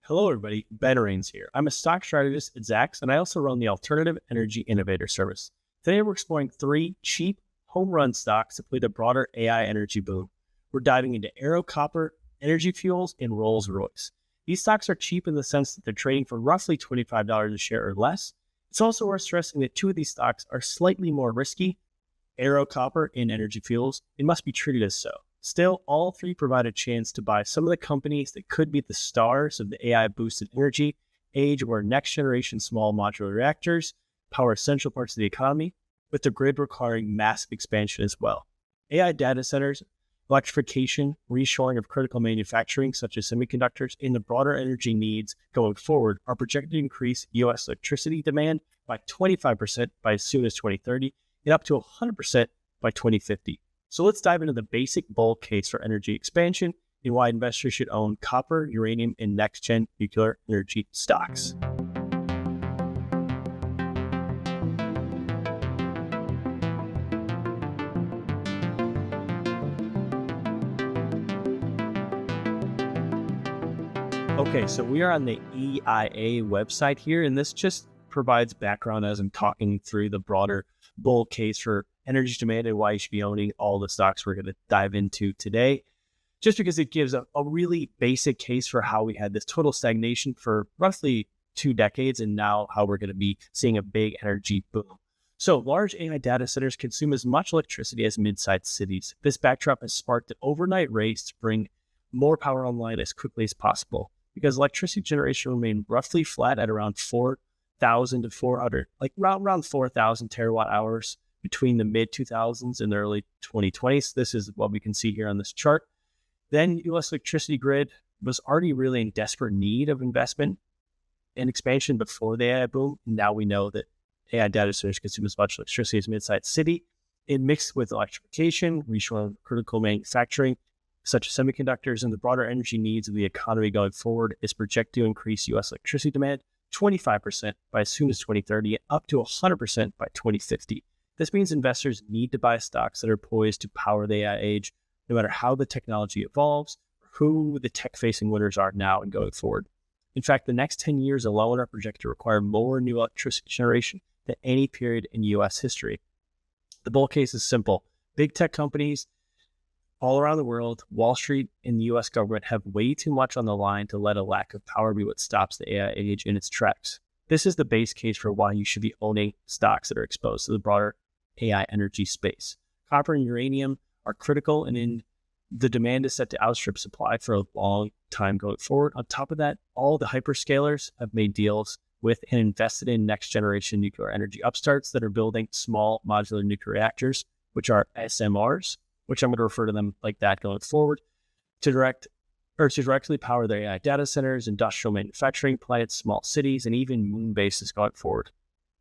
Hello, everybody. Ben Rains here. I'm a stock strategist at Zacks, and I also run the Alternative Energy Innovator Service. Today, we're exploring three cheap home run stocks that play the broader AI energy boom. We're diving into Aero Copper, Energy Fuels, and Rolls-Royce. These stocks are cheap in the sense that they're trading for roughly $25 a share or less. It's also worth stressing that two of these stocks are slightly more risky, Aero Copper and Energy Fuels. It must be treated as so. Still, all three provide a chance to buy some of the companies that could be the stars of the AI-boosted energy age, where next-generation small modular reactors power essential parts of the economy, with the grid requiring massive expansion as well. AI data centers, electrification, reshoring of critical manufacturing such as semiconductors, and the broader energy needs going forward are projected to increase U.S. electricity demand by 25% by as soon as 2030 and up to 100% by 2050. So let's dive into the basic bull case for energy expansion and why investors should own copper, uranium, and next-gen nuclear energy stocks. Okay, so we are on the EIA website here, and this just provides background as I'm talking through the broader bull case for energy demand and why you should be owning all the stocks we're going to dive into today, just because it gives a really basic case for how we had this total stagnation for roughly 2 decades and now how we're going to be seeing a big energy boom. So large AI data centers consume as much electricity as mid-sized cities. This backdrop has sparked an overnight race to bring more power online as quickly as possible, because electricity generation remained roughly flat at around 4,000 to 400, like around 4,000 terawatt hours between the mid-2000s and the early 2020s. This is what we can see here on this chart. Then U.S. electricity grid was already really in desperate need of investment and expansion before the AI boom. Now we know that AI data centers consume as much electricity as mid-sized city. It mixed with electrification, reshoring critical manufacturing, such as semiconductors, and the broader energy needs of the economy going forward is projected to increase U.S. electricity demand 25% by as soon as 2030 and up to 100% by 2050. This means investors need to buy stocks that are poised to power the AI age, no matter how the technology evolves, or who the tech-facing winners are now and going forward. In fact, the next 10 years alone are projected to require more new electricity generation than any period in U.S. history. The bull case is simple. Big tech companies all around the world, Wall Street, and the U.S. government have way too much on the line to let a lack of power be what stops the AI age in its tracks. This is the base case for why you should be owning stocks that are exposed to the broader AI energy space. Copper and uranium are critical, and the demand is set to outstrip supply for a long time going forward. On top of that, all the hyperscalers have made deals with and invested in next-generation nuclear energy upstarts that are building small modular nuclear reactors, which are SMRs, which I'm going to refer to them like that going forward, to directly power their AI data centers, industrial manufacturing plants, small cities, and even moon bases going forward.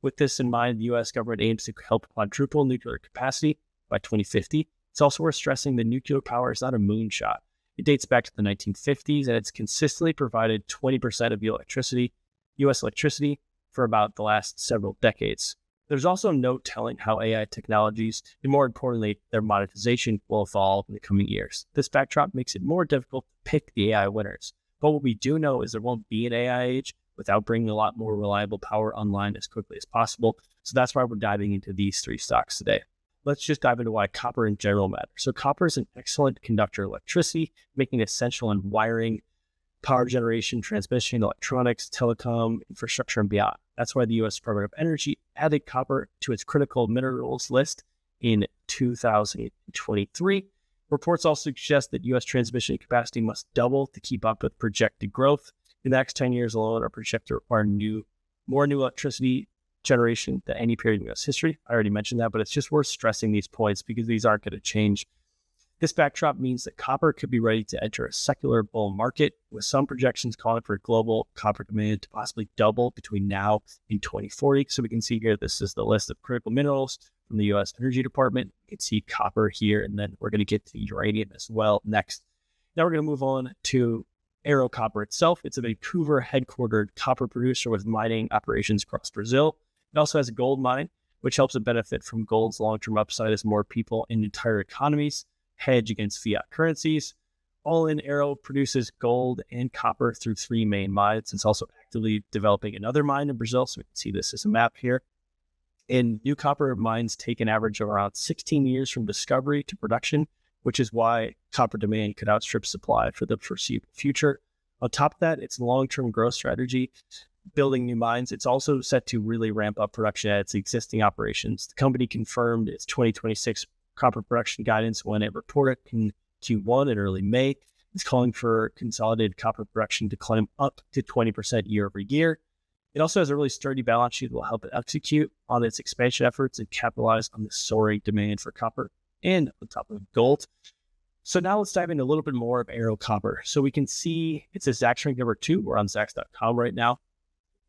With this in mind, the U.S. government aims to help quadruple nuclear capacity by 2050. It's also worth stressing that nuclear power is not a moonshot. It dates back to the 1950s, and it's consistently provided 20% of U.S. electricity for about the last several decades. There's also no telling how AI technologies, and more importantly, their monetization, will evolve in the coming years. This backdrop makes it more difficult to pick the AI winners. But what we do know is there won't be an AI age without bringing a lot more reliable power online as quickly as possible. So that's why we're diving into these three stocks today. Let's just dive into why copper in general matters. So copper is an excellent conductor of electricity, making it essential in wiring, power generation, transmission, electronics, telecom, infrastructure, and beyond. That's why the U.S. Department of Energy added copper to its critical minerals list in 2023. Reports also suggest that U.S. transmission capacity must double to keep up with projected growth. In the next 10 years alone are projected to require more new electricity generation than any period in U.S. history. I already mentioned that, but it's just worth stressing these points because these aren't going to change. This backdrop means that copper could be ready to enter a secular bull market, with some projections calling for global copper demand to possibly double between now and 2040. So we can see here, this is the list of critical minerals from the U.S. Energy Department. You can see copper here, and then we're going to get to uranium as well next. Now we're going to move on to Aero Copper itself. It's a Vancouver headquartered copper producer with mining operations across Brazil. It also has a gold mine, which helps it benefit from gold's long-term upside as more people and entire economies hedge against fiat currencies. All in, Arrow produces gold and copper through 3 main mines. It's also actively developing another mine in Brazil. So we can see this as a map here. And new copper mines take an average of around 16 years from discovery to production, which is why copper demand could outstrip supply for the foreseeable future. On top of that, it's a long-term growth strategy, building new mines. It's also set to really ramp up production at its existing operations. The company confirmed its 2026 copper production guidance when it reported in Q1 in early May. It's calling for consolidated copper production to climb up to 20% year over year. It also has a really sturdy balance sheet that will help it execute on its expansion efforts and capitalize on the soaring demand for copper and on top of gold. So now let's dive into a little bit more of Arrow Copper. So we can see it's a Zacks rank number 2. We're on Zacks.com right now.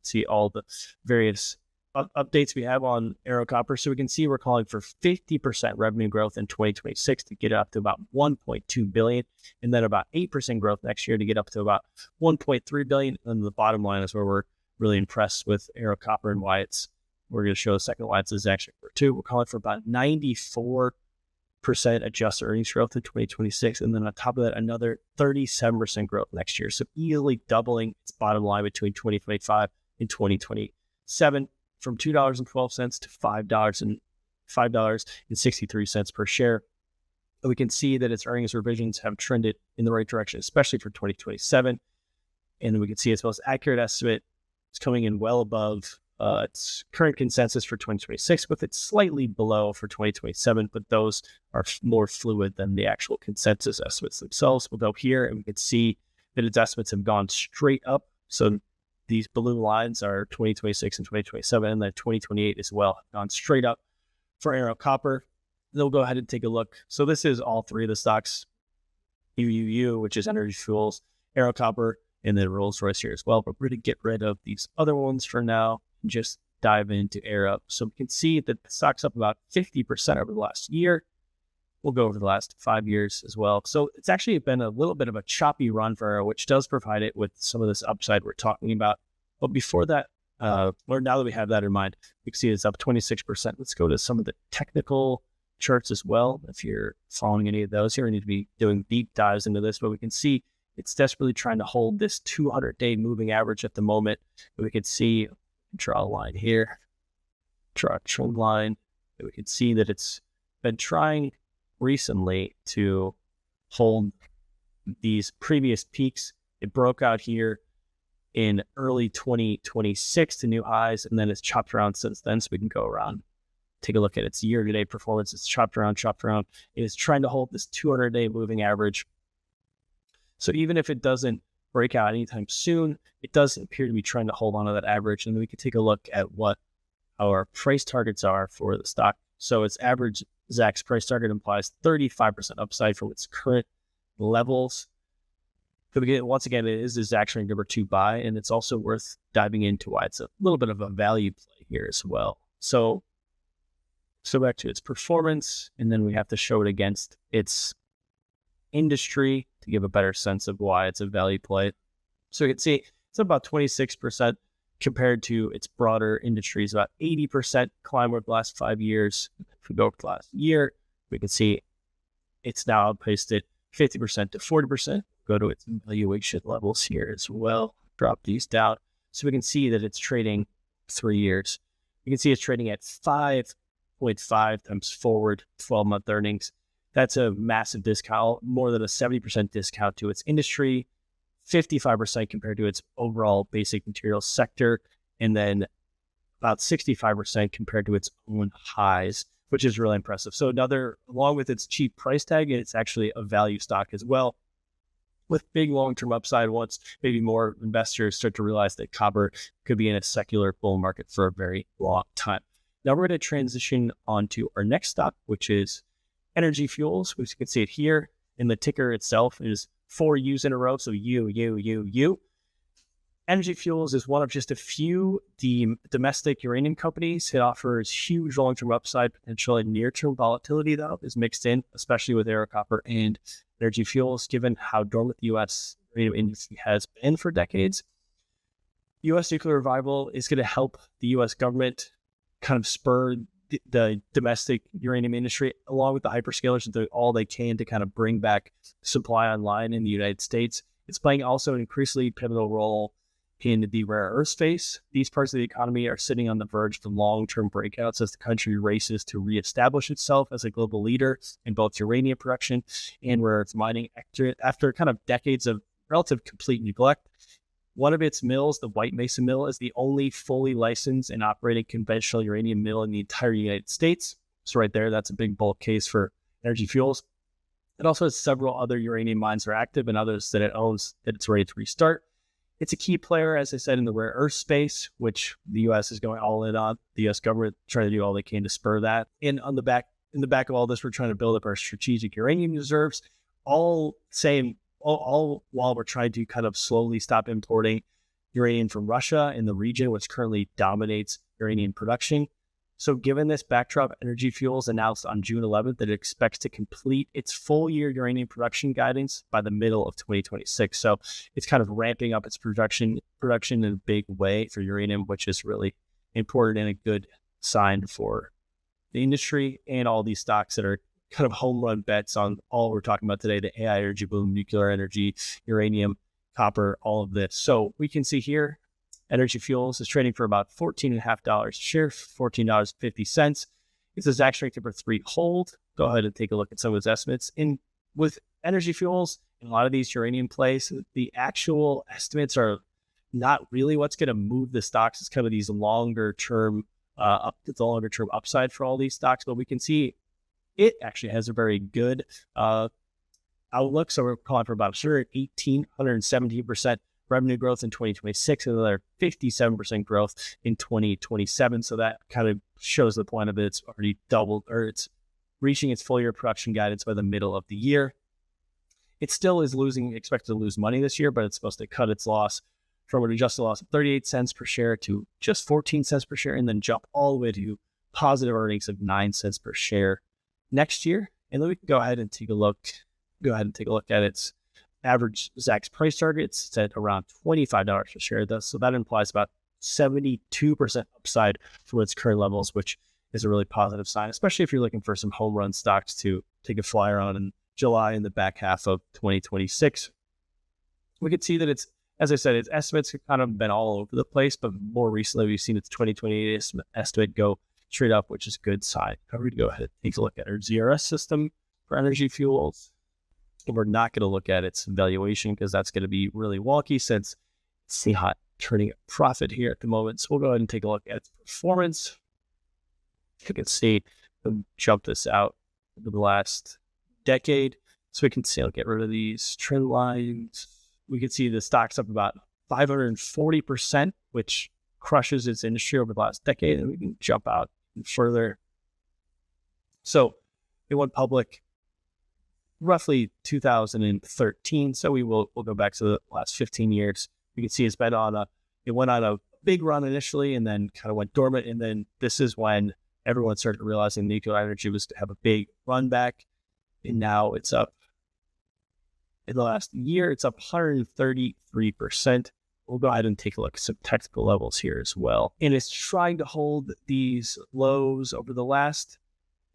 See all the various updates we have on Arrow Copper. So we can see we're calling for 50% revenue growth in 2026 to get up to about 1.2 billion, and then about 8% growth next year to get up to about 1.3 billion. And the bottom line is where we're really impressed with Arrow Copper and why we're going to show a second why it's a Zacks rank number 2. We're calling for about 94% adjusted earnings growth in 2026, and then on top of that, another 37% growth next year. So easily doubling its bottom line between 2025 and 2027 from $2.12 to $5.63 per share. And we can see that its earnings revisions have trended in the right direction, especially for 2027. And we can see its most accurate estimate is coming in well above its current consensus for 2026, with it slightly below for 2027, but those are more fluid than the actual consensus estimates themselves. We'll go here and we can see that its estimates have gone straight up. So these blue lines are 2026 and 2027, and then 2028 as well have gone straight up for Arrow Copper. They'll go ahead and take a look. So this is all three of the stocks, UUU, which is Energy Fuels, Arrow Copper, and then Rolls-Royce here as well. But we're going to get rid of these other ones for now and just dive into Arrow. So we can see that the stock's up about 50% over the last year. We'll go over the last 5 years as well. So it's actually been a little bit of a choppy run for Arrow, which does provide it with some of this upside we're talking about. But before that, or now that we have that in mind, we can see it's up 26%. Let's go to some of the technical charts as well. If you're following any of those here, I need to be doing deep dives into this, but we can see it's desperately trying to hold this 200-day moving average at the moment. We can see, draw a line here, draw a trend line. We can see that it's been trying recently to hold these previous peaks. It broke out here in early 2026 to new highs, and then it's chopped around since then. So we can go around, take a look at its year-to-date performance. It's chopped around. It is trying to hold this 200-day moving average. So even if it doesn't break out anytime soon, it does appear to be trying to hold on to that average. And then we can take a look at what our price targets are for the stock. So its average Zacks price target implies 35% upside from its current levels. So once again, it is a Zacks rank number 2 buy, and it's also worth diving into why it's a little bit of a value play here as well. So back to its performance, and then we have to show it against its industry to give a better sense of why it's a value play. So you can see it's about 26% compared to its broader industries, about 80% climb over the last 5 years. If we go over the last year, we can see it's now outpaced it 50% to 40%. Go to its valuation levels here as well. Drop these down. So we can see that it's trading 3 years. You can see it's trading at 5.5 times forward 12-month earnings. That's a massive discount, more than a 70% discount to its industry, 55% compared to its overall basic materials sector, and then about 65% compared to its own highs, which is really impressive. So along with its cheap price tag, it's actually a value stock as well, with big long-term upside once maybe more investors start to realize that copper could be in a secular bull market for a very long time. Now we're going to transition on to our next stock, which is Energy Fuels, which you can see it here, and the ticker itself is 4 U's in a row, so U. Energy Fuels is one of just a few domestic uranium companies. It offers huge long-term upside potential, and near-term volatility, though, is mixed in, especially with Arrow Copper and Energy Fuels, given how dormant the U.S. uranium industry has been for decades. U.S. nuclear revival is going to help the U.S. government kind of spur the domestic uranium industry, along with the hyperscalers, do all they can to kind of bring back supply online in the United States. It's playing also an increasingly pivotal role in the rare earth space. These parts of the economy are sitting on the verge of the long-term breakouts as the country races to reestablish itself as a global leader in both uranium production and rare earth mining after kind of decades of relative complete neglect. One of its mills, the White Mesa Mill, is the only fully licensed and operating conventional uranium mill in the entire United States. So right there, that's a big bulk case for Energy Fuels. It also has several other uranium mines that are active and others that it owns that it's ready to restart. It's a key player, as I said, in the rare earth space, which the U.S. is going all in on. The U.S. government trying to do all they can to spur that. And in the back of all this, we're trying to build up our strategic uranium reserves, all while we're trying to kind of slowly stop importing uranium from Russia in the region, which currently dominates uranium production. So given this backdrop, Energy Fuels announced on June 11th that it expects to complete its full year uranium production guidance by the middle of 2026. So it's kind of ramping up its production in a big way for uranium, which is really important and a good sign for the industry and all these stocks that are kind of home run bets on all we're talking about today, the AI energy boom, nuclear energy, uranium, copper, all of this. So we can see here, Energy Fuels is trading for about $14.50 a share, $14.50. It's a Zacks ranked number 3 hold. Go ahead and take a look at some of its estimates. With Energy Fuels and a lot of these uranium plays, the actual estimates are not really what's going to move the stocks. It's kind of these longer term upside for all these stocks. But we can see it actually has a very good outlook. So we're calling for about 117% revenue growth in 2026 and another 57% growth in 2027. So that kind of shows the point of it. It's already doubled, or it's reaching its full year production guidance by the middle of the year. It still is expected to lose money this year, but it's supposed to cut its loss from an adjusted loss of 38 cents per share to just 14 cents per share, and then jump all the way to positive earnings of 9 cents per share next year. And then we can go ahead and take a look at its average Zacks price targets. It's at around $25 per share. So that implies about 72% upside from its current levels, which is a really positive sign, especially if you're looking for some home run stocks to take a flyer on in July in the back half of 2026. We could see that it's, as I said, its estimates have kind of been all over the place, but more recently we've seen its 2028 estimate go straight up, which is a good sign. We're going to go ahead and take a look at our ZRS system for Energy Fuels. And we're not going to look at its valuation because that's going to be really wonky since it's not turning a profit here at the moment. So we'll go ahead and take a look at its performance. You can see, jump this out over the last decade. So we can see, I'll get rid of these trend lines. We can see the stock's up about 540%, which crushes its industry over the last decade. And we can jump out further. So it went public roughly 2013. So we'll go back to the last 15 years. You can see it went on a big run initially and then kind of went dormant. And then this is when everyone started realizing nuclear energy was to have a big run back. And now it's up. In the last year, it's up 133%. We'll go ahead and take a look at some technical levels here as well. And it's trying to hold these lows over the last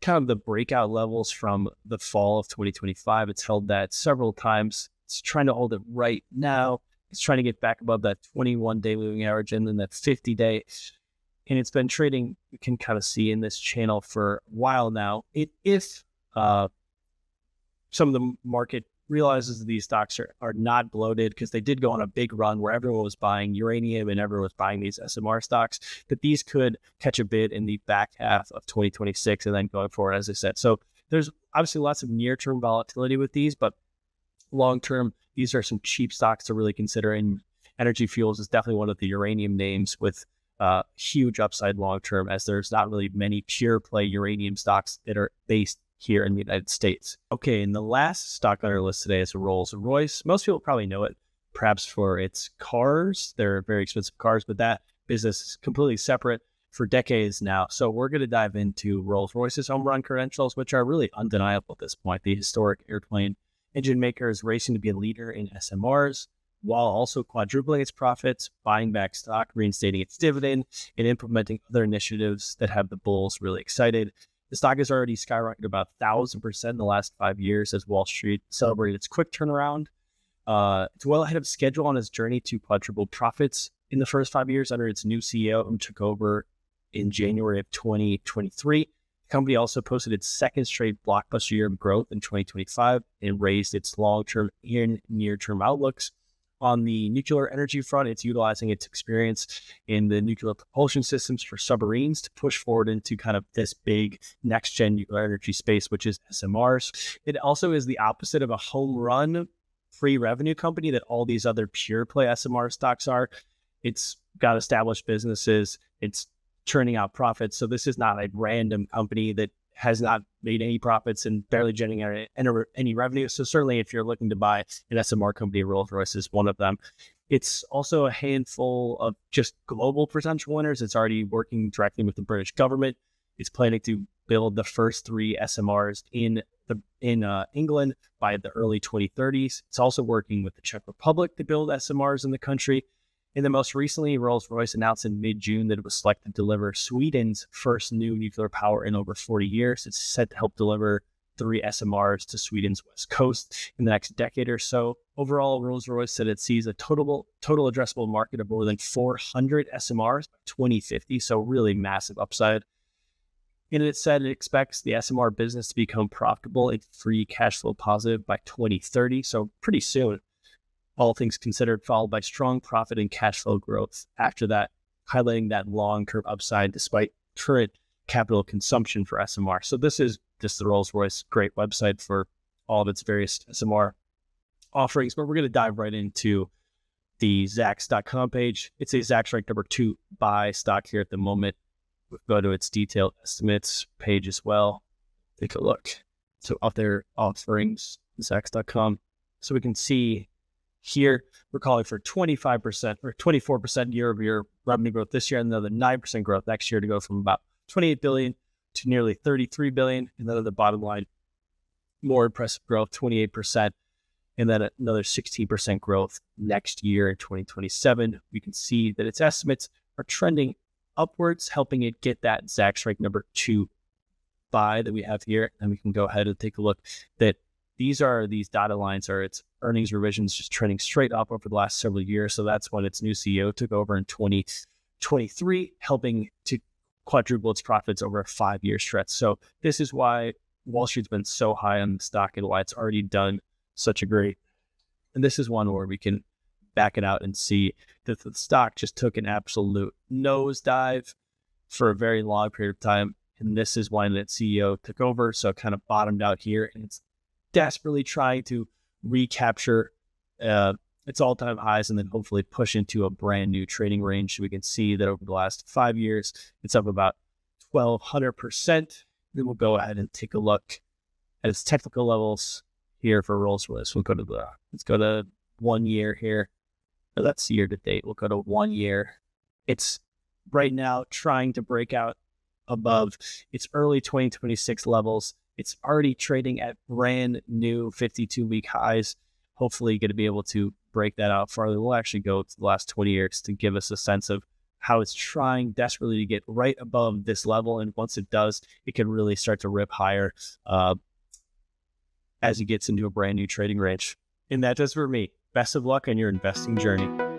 kind of the breakout levels from the fall of 2025. It's held that several times. It's trying to hold it right now. It's trying to get back above that 21-day moving average and then that 50-day. And it's been trading, you can kind of see in this channel for a while now. If some of the market realizes that these stocks are not bloated because they did go on a big run where everyone was buying uranium and everyone was buying these SMR stocks, that these could catch a bid in the back half of 2026 and then going forward, as I said. So there's obviously lots of near-term volatility with these, but long-term, these are some cheap stocks to really consider. And Energy Fuels is definitely one of the uranium names with huge upside long-term, as there's not really many pure play uranium stocks that are based here in the United States. Okay, and the last stock on our list today is Rolls-Royce. Most people probably know it, perhaps for its cars. They're very expensive cars, but that business is completely separate for decades now. So we're going to dive into Rolls-Royce's home run credentials, which are really undeniable at this point. The historic airplane engine maker is racing to be a leader in SMRs. while also quadrupling its profits, buying back stock, reinstating its dividend, and implementing other initiatives that have the bulls really excited. The stock has already skyrocketed about 1,000% in the last 5 years as Wall Street celebrated its quick turnaround. It's well ahead of schedule on its journey to quadruple profits in the first 5 years under its new CEO who took over in January of 2023. The company also posted its second straight blockbuster year of growth in 2025 and raised its long-term and near-term outlooks. On the nuclear energy front, it's utilizing its experience in the nuclear propulsion systems for submarines to push forward into kind of this big next-gen nuclear energy space, which is SMRs. It also is the opposite of a home run pre-revenue company that all these other pure play SMR stocks are. It's got established businesses. It's churning out profits. So this is not a random company that has not made any profits and barely generating any revenue. So certainly if you're looking to buy an SMR company, Rolls-Royce is one of them. It's also a handful of just global potential winners. It's already working directly with the British government. It's planning to build the first 3 SMRs in England by the early 2030s. It's also working with the Czech Republic to build SMRs in the country. And then most recently, Rolls-Royce announced in mid-June that it was selected to deliver Sweden's first new nuclear power in over 40 years. It's set to help deliver 3 SMRs to Sweden's west coast in the next decade or so. Overall, Rolls-Royce said it sees a total addressable market of more than 400 SMRs by 2050, so really massive upside. And it said it expects the SMR business to become profitable and free cash flow positive by 2030, so pretty soon. All things considered, followed by strong profit and cash flow growth after that, highlighting that long-term upside despite current capital consumption for SMR. So this is just the Rolls-Royce great website for all of its various SMR offerings, but we're going to dive right into the Zacks.com page. It's a Zacks ranked number 2 buy stock here at the moment. We'll go to its detailed estimates page as well. Take a look. So out there, offerings, Zacks.com. So we can see here, we're calling for 25% or 24% year-over-year revenue growth this year, and another 9% growth next year to go from about $28 billion to nearly $33 billion. And then at the bottom line, more impressive growth, 28%, and then another 16% growth next year in 2027. We can see that its estimates are trending upwards, helping it get that Zacks rank number 2 buy that we have here. And we can go ahead and take a look that these dotted lines are its earnings revisions just trending straight up over the last several years. So that's when its new CEO took over in 2023, helping to quadruple its profits over a 5-year stretch. So this is why Wall Street's been so high on the stock and why it's already done such a great. And this is one where we can back it out and see that the stock just took an absolute nosedive for a very long period of time. And this is when its CEO took over. So it kind of bottomed out here, and it's desperately trying to recapture its all-time highs and then hopefully push into a brand new trading range. We can see that over the last 5 years, it's up about 1,200%. Then we'll go ahead and take a look at its technical levels here for Rolls-Royce. Let's go to 1 year here. Oh, that's year to date. We'll go to 1 year. It's right now trying to break out above its early 2026 levels. It's already trading at brand new 52-week highs. Hopefully going to be able to break that out farther. We'll actually go to the last 20 years to give us a sense of how it's trying desperately to get right above this level. And once it does, it can really start to rip higher as it gets into a brand new trading range. And that does for me. Best of luck on your investing journey.